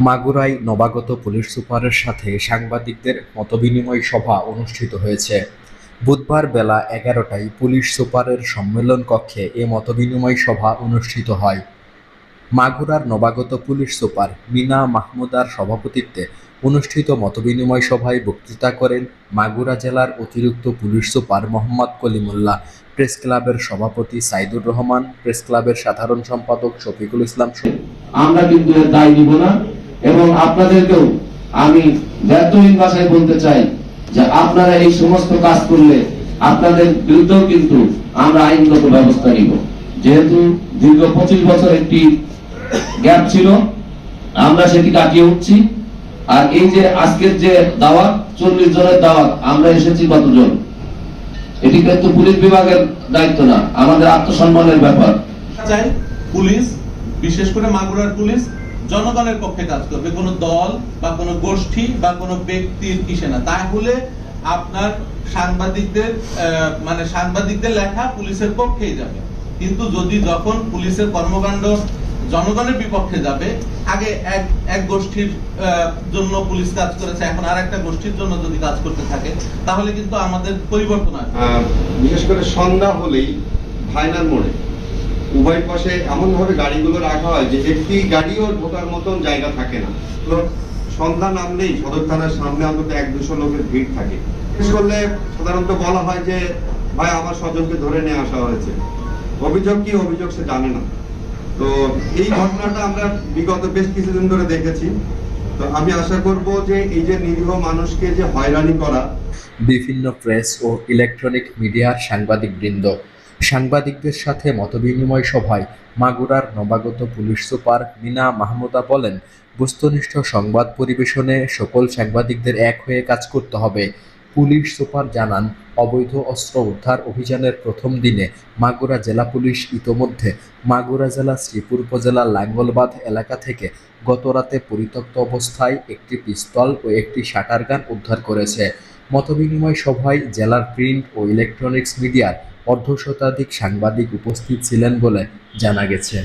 মাগুরায় নবাগত পুলিশ সুপারের সাথে সাংবাদিকদের মতবিনিময় সভা অনুষ্ঠিত হয়েছে। বুধবার বেলা 11টায় পুলিশ সুপারের সম্মেলন কক্ষে এ মতবিনিময় সভা অনুষ্ঠিত হয়। মাগুরার নবাগত পুলিশ সুপার মিনা মাহমুদার সভাপতিত্বে অনুষ্ঠিত মতবিনিময় সভায় বক্তৃতা করেন মাগুরা জেলার অতিরিক্ত police super Mohammad Kalimullah, press ক্লাবের সভাপতি সাইদুর রহমান, প্রেস ক্লাবের সাধারণ সম্পাদক শফিকুল ইসলাম। আমরা কিন্তু এর দায় নিব না এবং আপনাদেরকেও আমি ব্যর্থহীন ভাষায় বলতে চাই যে আপনারা এই সমস্ত কাজ করলে আপনাদের বিরুদ্ধেও কিন্তু আমরা আইনগত ব্যবস্থা নিব। যেহেতু দীর্ঘ 25 বছর একটি গ্যাপ ছিল, আমরা সেটি কাটিয়ে উঠছি। আর এই যে আজকের যে দাওয়াত, 40 জনের দাওয়াত, আমরা এসেছি কতজন, এটি কিন্তু পুলিশ বিভাগের দায়িত্ব না, আমাদের আত্মসম্মানের ব্যাপার। চাই পুলিশ, বিশেষ করে মাগুরার পুলিশ জনগণের পক্ষে কাজ করবে, কোনো দল বা কোনো গোষ্ঠী বা কোনো ব্যক্তির কিসে না। তাহলে আপনার সাংবাদিকদের লেখা পুলিশের পক্ষেই যাবে। কিন্তু যখন পুলিশের কর্মকাণ্ড জনগণের বিপক্ষে যাবে, আগে এক গোষ্ঠীর জন্য পুলিশ কাজ করেছে, এখন আর একটা গোষ্ঠীর জন্য যদি কাজ করতে থাকে, তাহলে কিন্তু আমাদের পরিবর্তন আসবে। বিশেষ করে সন্ধ্যা হলেই ফাইনাল মোড়ে উভয় পাশে এমন ভাবে গাড়িগুলো রাখা হয় যে একটি গাড়িও ঢোকার মতন জায়গা থাকে না। তো সন্ধ্যা নামলেই সদর থানার সামনে অন্তত 100-200 লোকের ভিড় থাকে। বিশেষ করলে সাধারণত বলা হয় যে ভাই আমার স্বজনকে ধরে নিয়ে আসা হয়েছে, অভিযোগ কি অভিযোগ সে জানে না। তো এই ঘটনাটা আমরা বিগত বেশ কিছুদিন ধরে দেখেছি। তো আমি আশা করব যে এই যে নিরীহ মানুষকে যে হয়রানি করা। বিভিন্ন প্রেস ও ইলেকট্রনিক মিডিয়ার সাংবাদিকদের সাথে মতবিনিময় সভায় মাগুরার নবাগত পুলিশ সুপার মিনা মাহমুদা বলেন, বস্তুনিষ্ঠ সংবাদ পরিবেশনে সকল সাংবাদিকদের এক হয়ে কাজ করতে হবে। পুলিশ সুপার জানান, অবৈধ অস্ত্র উদ্ধার অভিযানের প্রথম দিনে মাগুরা জেলা পুলিশ ইতোমধ্যে মাগুরা জেলা শ্রীপুর উপজেলার লাঙ্গলবাঁধ এলাকা থেকে গতরাতে পরিত্যক্ত অবস্থায় একটি পিস্তল ও একটি শাটার গান উদ্ধার করেছে। মতবিনিময় সভায় জেলার প্রিন্ট ও ইলেকট্রনিক্স মিডিয়ার অর্ধশতাধিক সাংবাদিক উপস্থিত ছিলেন বলে জানা গেছে।